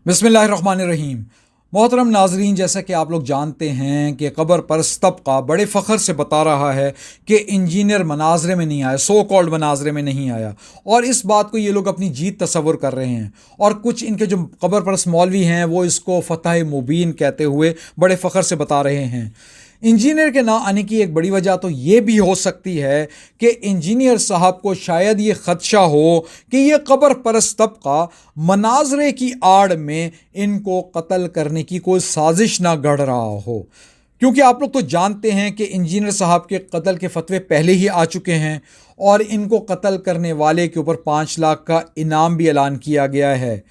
बिस्मिल्लाहिर्रहमानिर्रहीम। मोहतरम नाजरीन, जैसा कि आप लोग जानते हैं कि कब्र परस्त तबका बड़े फ़ख्र से बता रहा है कि इंजीनियर मनाजरे में नहीं आया, सो कॉल्ड मनाजरे में नहीं आया, और इस बात को ये लोग अपनी जीत तस्वुर कर रहे हैं। और कुछ इनके जो कब्र परस्त मौलवी हैं वो इसको फ़तह मुबीन कहते हुए बड़े फ़ख्र से बता रहे हैं। इंजीनियर के ना आने की एक बड़ी वजह तो ये भी हो सकती है कि इंजीनियर साहब को शायद ये ख़दशा हो कि ये कब्र परस्त तबका मनाजरे की आड़ में इनको कत्ल करने की कोई साजिश ना गढ़ रहा हो, क्योंकि आप लोग तो जानते हैं कि इंजीनियर साहब के कत्ल के फतवे पहले ही आ चुके हैं और इनको कत्ल करने वाले के ऊपर 5 लाख का इनाम भी ऐलान किया गया है।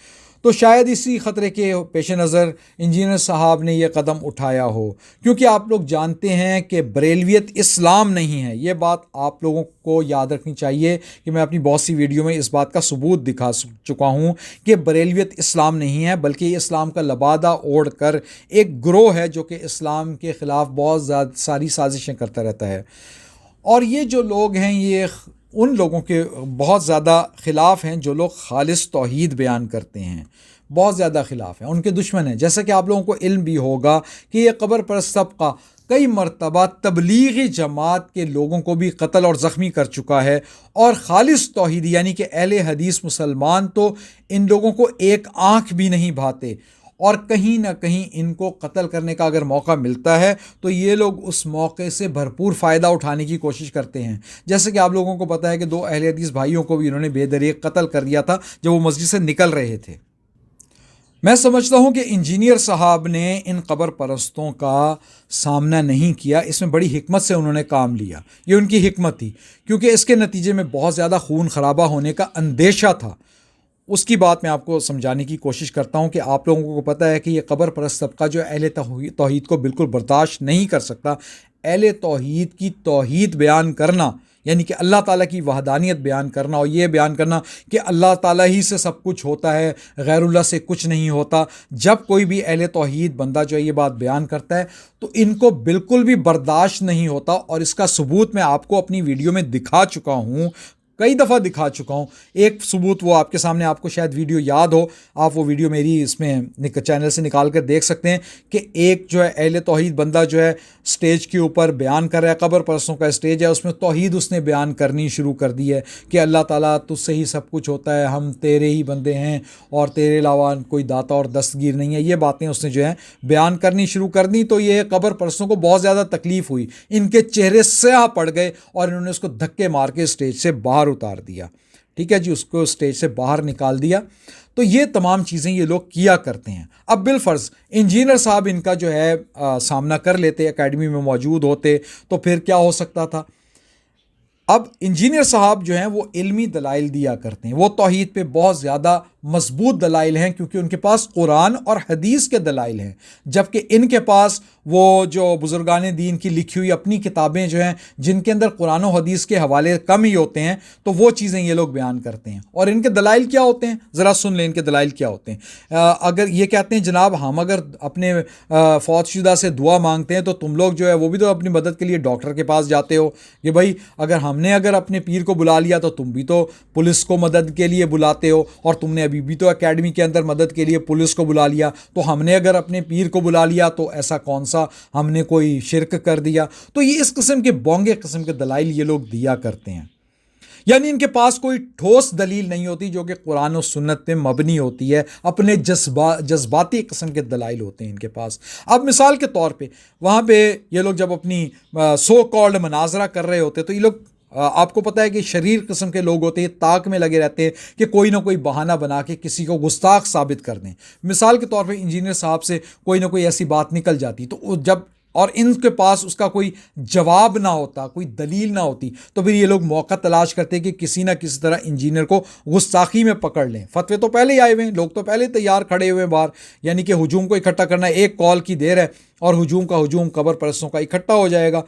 तो शायद इसी ख़तरे के पेश नज़र इंजीनियर साहब ने यह कदम उठाया हो, क्योंकि आप लोग जानते हैं कि बरेलवियत इस्लाम नहीं है। ये बात आप लोगों को याद रखनी चाहिए कि मैं अपनी बहुत सी वीडियो में इस बात का सबूत दिखा चुका हूँ कि बरेलवियत इस्लाम नहीं है, बल्कि इस्लाम का लबादा ओढ़ कर एक ग्रोह है जो कि इस्लाम के ख़िलाफ़ बहुत सारी साजिशें करता रहता है। और ये जो लोग हैं ये उन लोगों के बहुत ज़्यादा ख़िलाफ़ हैं जो लोग खालिस तौहीद बयान करते हैं, बहुत ज़्यादा ख़िलाफ़ हैं, उनके दुश्मन हैं। जैसा कि आप लोगों को इल्म भी होगा कि ये कब्र परस्त तबका कई मरतबा तबलीगी जमात के लोगों को भी कत्ल और ज़ख्मी कर चुका है, और खालिस तौहीद यानी कि अहले हदीस मुसलमान तो इन लोगों को एक आँख भी नहीं भाते, और कहीं ना कहीं इनको कत्ल करने का अगर मौका मिलता है तो ये लोग उस मौके से भरपूर फ़ायदा उठाने की कोशिश करते हैं। जैसे कि आप लोगों को पता है कि 2 अहले हदीस भाइयों को भी इन्होंने बेदरीग कत्ल कर दिया था जब वो मस्जिद से निकल रहे थे। मैं समझता हूँ कि इंजीनियर साहब ने इन कब्र परस्तों का सामना नहीं किया, इसमें बड़ी हिकमत से उन्होंने काम लिया, ये उनकी हिकमत थी, क्योंकि इसके नतीजे में बहुत ज़्यादा खून खराबा होने का अंदेशा था। उसकी बात मैं आपको समझाने की कोशिश करता हूँ कि आप लोगों को पता है कि ये कब्र परस्त तबका जो अहले तौहीद को बिल्कुल बर्दाश्त नहीं कर सकता। अहले तौहीद की तौहीद बयान करना यानी कि अल्लाह ताला की वहदानियत बयान करना, और ये बयान करना कि अल्लाह ताला ही से सब कुछ होता है, गैरुल्लाह से कुछ नहीं होता, जब कोई भी अहले तौहीद बंदा जो है ये बात बयान करता है तो इनको बिल्कुल भी बर्दाश्त नहीं होता। और इसका सबूत मैं आपको अपनी वीडियो में दिखा चुका हूँ, कई दफ़ा दिखा चुका हूँ। एक सबूत वो आपके सामने, आपको शायद वीडियो याद हो, आप वो वीडियो मेरी इसमें चैनल से निकाल कर देख सकते हैं कि एक जो है अहले तौहीद बंदा जो है स्टेज के ऊपर बयान कर रहा है, कब्र परस्तों का स्टेज है, उसमें तौहीद उसने बयान करनी शुरू कर दी है कि अल्लाह ताला तुझसे ही सब कुछ होता है, हम तेरे ही बंदे हैं और तेरे अलावा कोई दाता और दस्तगीर नहीं है। ये बातें उसने जो है बयान करनी शुरू कर दी। तो ये कब्र परस्तों को बहुत ज़्यादा तकलीफ़ हुई, इनके चेहरे स्याह पड़ गए और इन्होंने उसको धक्के मार के स्टेज से बाहर उतार दिया। ठीक है जी, उसको स्टेज से बाहर निकाल दिया। तो ये तमाम चीज़ें ये लोग किया करते हैं। अब बिलफर्ज इंजीनियर साहब इनका जो है सामना कर लेते, एकेडमी में मौजूद होते, तो फिर क्या हो सकता था। अब इंजीनियर साहब जो हैं वो इल्मी दलाइल दिया करते हैं, वो तौहीद पे बहुत ज़्यादा मजबूत दलाइल हैं, क्योंकि उनके पास कुरान और हदीस के दलाइल हैं, जबकि इनके पास वो जो बुजुर्गान दीन की लिखी हुई अपनी किताबें जो हैं जिनके अंदर कुरान और हदीस के हवाले कम ही होते हैं, तो वो चीज़ें ये लोग बयान करते हैं। और इनके दलाइल क्या होते हैं, ज़रा सुन लें इनके दलाइल क्या होते हैं। अगर ये कहते हैं जनाब हम अगर अपने फौतशुदा से दुआ मांगते हैं तो तुम लोग जो है वो भी तो अपनी मदद के लिए डॉक्टर के पास जाते हो कि भाई अगर अपने पीर को बुला लिया तो तुम भी तो पुलिस को मदद के लिए बुलाते हो, और तुमने अभी भी तो एकेडमी के अंदर मदद के लिए पुलिस को बुला लिया, तो हमने अगर अपने पीर को बुला लिया तो ऐसा कौन सा हमने कोई शिरक कर दिया। तो ये इस किस्म के बोंगे किस्म के दलाइल ये लोग दिया करते हैं, यानी इनके पास कोई ठोस दलील नहीं होती जो कि कुरान और सुन्नत पे मबनी होती है, अपने जज्बाती किस्म के दलाइल होते हैं इनके पास। अब मिसाल के तौर पे वहाँ पे ये लोग जब अपनी सो कॉल्ड मनाजरा कर रहे होते तो ये लोग आपको पता है कि शरीर किस्म के लोग होते हैं, ताक में लगे रहते हैं कि कोई ना कोई बहाना बना के किसी को गुस्ताख साबित कर दें। मिसाल के तौर पे इंजीनियर साहब से कोई ना कोई ऐसी बात निकल जाती तो जब और इनके पास उसका कोई जवाब ना होता, कोई दलील ना होती, तो फिर ये लोग मौका तलाश करते कि किसी ना किसी तरह इंजीनियर को गुस्ताखी में पकड़ लें। फतवे तो पहले ही आए हुए हैं, लोग तो पहले तैयार खड़े हुए हैं बाहर, यानी कि हुजूम को इकट्ठा करना, एक कॉल की देर है और हुजूम का हुजूम कब्र परस्तों का इकट्ठा हो जाएगा।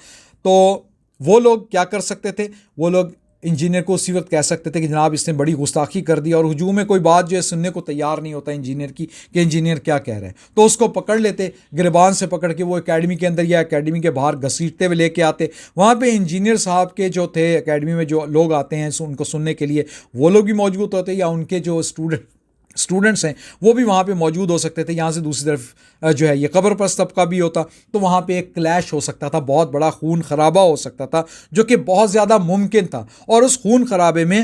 तो वो लोग क्या कर सकते थे, वो लोग इंजीनियर को उसी वक्त कह सकते थे कि जनाब इसने बड़ी गुस्ताखी कर दी, और हुजूम में कोई बात जो है सुनने को तैयार नहीं होता इंजीनियर की कि इंजीनियर क्या कह रहे हैं, तो उसको पकड़ लेते, गिरबान से पकड़ के वो एकेडमी के अंदर या एकेडमी के बाहर घसीटते हुए लेके आते। वहाँ पे इंजीनियर साहब के जो थे एकेडमी में जो लोग आते हैं उनको सुनने के लिए, वो लोग भी मौजूद होते, या उनके जो स्टूडेंट اسٹوڈنٹس ہیں وہ بھی وہاں پہ موجود ہو سکتے تھے. یہاں سے دوسری طرف جو ہے یہ قبر پرست طبقہ بھی ہوتا تو وہاں پہ ایک کلیش ہو سکتا تھا, بہت بڑا خون خرابہ ہو سکتا تھا, جو کہ بہت زیادہ ممکن تھا. اور اس خون خرابے میں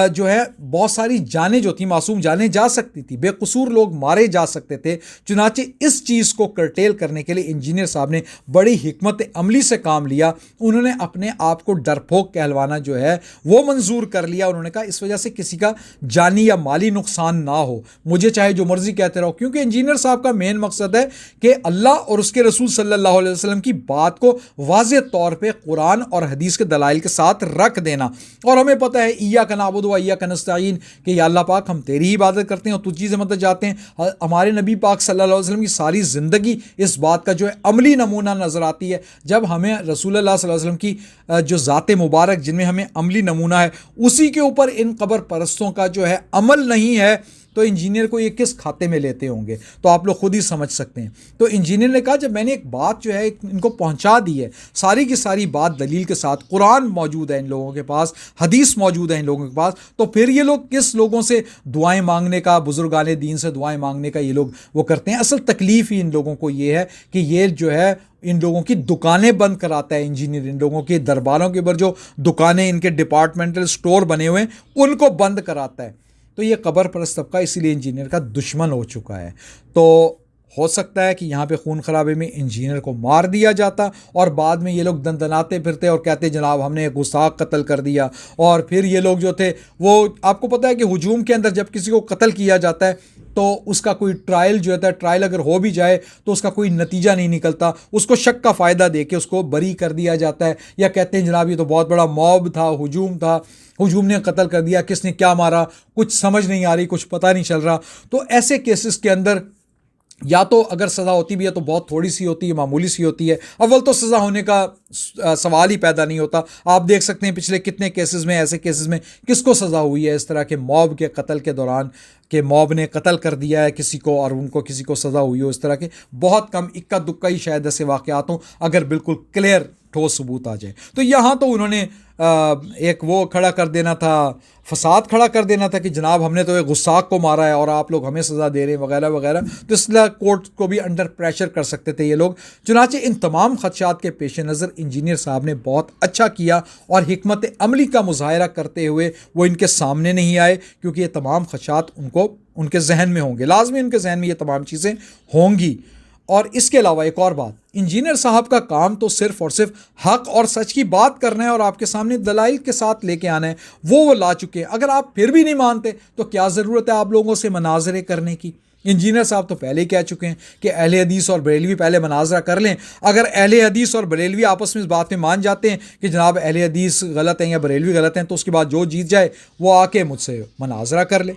جو ہے بہت ساری جانیں جو تھیں, معصوم جانیں جا سکتی تھی, بے قصور لوگ مارے جا سکتے تھے. چنانچہ اس چیز کو کرٹیل کرنے کے لیے انجینئر صاحب نے بڑی حکمت عملی سے کام لیا. انہوں نے اپنے آپ کو ڈرپوک کہلوانا جو ہے وہ منظور کر لیا. انہوں نے کہا اس وجہ سے کسی کا جانی یا مالی نقصان نہ ہو, مجھے چاہے جو مرضی کہتے رہو. کیونکہ انجینئر صاحب کا مین مقصد ہے کہ اللہ اور اس کے رسول صلی اللہ علیہ وسلم کی بات کو واضح طور پہ قرآن اور حدیث کے دلائل کے ساتھ رکھ دینا. اور ہمیں پتہ ہے ایاک نعبد و ایاک نستعین کہ یا اللہ پاک ہم تیری ہی عبادت کرتے ہیں اور تجھ سے مدد جاتے ہیں. ہمارے نبی پاک صلی اللہ علیہ وسلم کی ساری زندگی اس بات کا جو ہے عملی نمونہ نظر آتی ہے. جب ہمیں رسول اللہ صلی اللہ علیہ وسلم کی جو ذات مبارک جن میں ہمیں عملی نمونہ ہے اسی کے اوپر ان قبر پرستوں کا جو ہے عمل نہیں ہے تو انجینئر کو یہ کس کھاتے میں لیتے ہوں گے, تو آپ لوگ خود ہی سمجھ سکتے ہیں. تو انجینئر نے کہا جب میں نے ایک بات جو ہے ان کو پہنچا دی ہے, ساری کی ساری بات دلیل کے ساتھ, قرآن موجود ہے ان لوگوں کے پاس, حدیث موجود ہے ان لوگوں کے پاس, تو پھر یہ لوگ کس لوگوں سے دعائیں مانگنے کا, بزرگان دین سے دعائیں مانگنے کا یہ لوگ وہ کرتے ہیں. اصل تکلیف ہی ان لوگوں کو یہ ہے کہ یہ جو ہے ان لوگوں کی دکانیں بند کراتا ہے انجینئر. ان لوگوں کے درباروں کے اوپر جو دکانیں ان کے ڈپارٹمنٹل سٹور بنے ہوئے ہیں ان کو بند کراتا ہے. تو یہ قبر پرست طبقہ اسی لیے انجینئر کا دشمن ہو چکا ہے. تو ہو سکتا ہے کہ یہاں پہ خون خرابے میں انجینئر کو مار دیا جاتا اور بعد میں یہ لوگ دندناتے پھرتے اور کہتے جناب ہم نے ایک گستاخ قتل کر دیا. اور پھر یہ لوگ جو تھے وہ, آپ کو پتہ ہے کہ ہجوم کے اندر جب کسی کو قتل کیا جاتا ہے تو اس کا کوئی ٹرائل جو ہوتا ہے, ٹرائل اگر ہو بھی جائے تو اس کا کوئی نتیجہ نہیں نکلتا, اس کو شک کا فائدہ دے کے اس کو بری کر دیا جاتا ہے, یا کہتے ہیں جناب یہ تو بہت بڑا موب تھا, ہجوم تھا, ہجوم نے قتل کر دیا, کس نے کیا مارا کچھ سمجھ نہیں آ رہی, کچھ پتہ نہیں چل رہا. تو ایسے کیسز کے اندر یا تو اگر سزا ہوتی بھی ہے تو بہت تھوڑی سی ہوتی ہے, معمولی سی ہوتی ہے. اول تو سزا ہونے کا سوال ہی پیدا نہیں ہوتا. آپ دیکھ سکتے ہیں پچھلے کتنے کیسز میں, ایسے کیسز میں کس کو سزا ہوئی ہے اس طرح کے موب کے قتل کے دوران, کہ موب نے قتل کر دیا ہے کسی کو اور ان کو کسی کو سزا ہوئی ہو. اس طرح کے بہت کم, اکا دکا ہی شاید ایسے واقعات ہوں اگر بالکل کلیئر ٹھوس ثبوت آ جائے. تو یہاں تو انہوں نے ایک وہ کھڑا کر دینا تھا, فساد کھڑا کر دینا تھا کہ جناب ہم نے تو ایک گستاخ کو مارا ہے اور آپ لوگ ہمیں سزا دے رہے ہیں وغیرہ وغیرہ. تو اس لیے کورٹ کو بھی انڈر پریشر کر سکتے تھے یہ لوگ. چنانچہ ان تمام خدشات کے پیش نظر انجینئر صاحب نے بہت اچھا کیا اور حکمت عملی کا مظاہرہ کرتے ہوئے وہ ان کے سامنے نہیں آئے, کیونکہ یہ تمام خدشات ان کے ذہن میں ہوں گے, لازمی ان کے ذہن میں یہ تمام چیزیں ہوں گی. اور اس کے علاوہ ایک اور بات, انجینئر صاحب کا کام تو صرف اور صرف حق اور سچ کی بات کرنا ہے اور آپ کے سامنے دلائل کے ساتھ لے کے آنا ہے. وہ لا چکے ہیں. اگر آپ پھر بھی نہیں مانتے تو کیا ضرورت ہے آپ لوگوں سے مناظرے کرنے کی. انجینئر صاحب تو پہلے ہی کہہ چکے ہیں کہ اہل حدیث اور بریلوی پہلے مناظرہ کر لیں. اگر اہل حدیث اور بریلوی آپس میں اس بات میں مان جاتے ہیں کہ جناب اہل حدیث غلط ہیں یا بریلوی غلط ہیں تو اس کے بعد جو جیت جائے وہ آ کے مجھ سے مناظرہ کر لے.